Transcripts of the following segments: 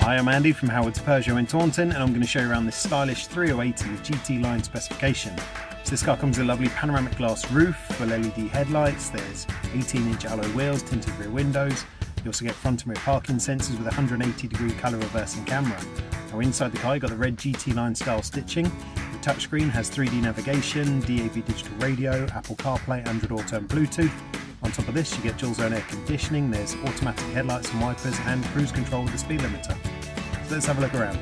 Hi, I'm Andy from Howard's Peugeot in Taunton, and I'm going to show you around this stylish 3080 with GT line specification. So this car comes with a lovely panoramic glass roof, full LED headlights, there's 18-inch alloy wheels, tinted rear windows. You also get front and rear parking sensors with a 180-degree colour reversing camera. Now inside the car you've got the red GT line style stitching. The touchscreen has 3D navigation, DAB digital radio, Apple CarPlay, Android Auto and Bluetooth. On top of this you get dual zone air conditioning, there's automatic headlights and wipers and cruise control with the speed limiter. So let's have a look around.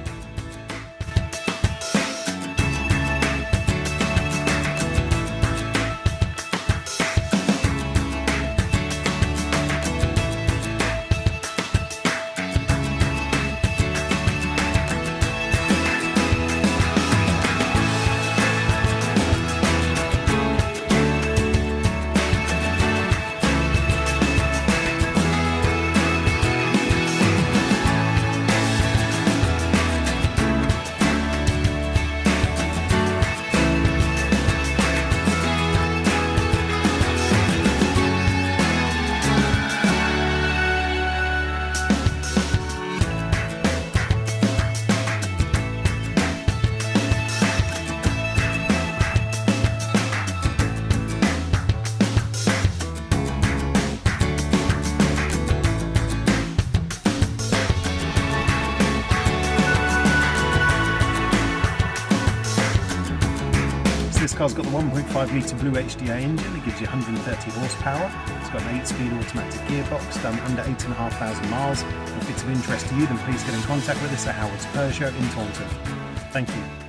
This car's got the 1.5 litre Blue HDI engine. It gives you 130 horsepower. It's got an 8-speed automatic gearbox done under 8,500 miles. If it's of interest to you, then please get in contact with us at Howard's Peugeot in Taunton. Thank you.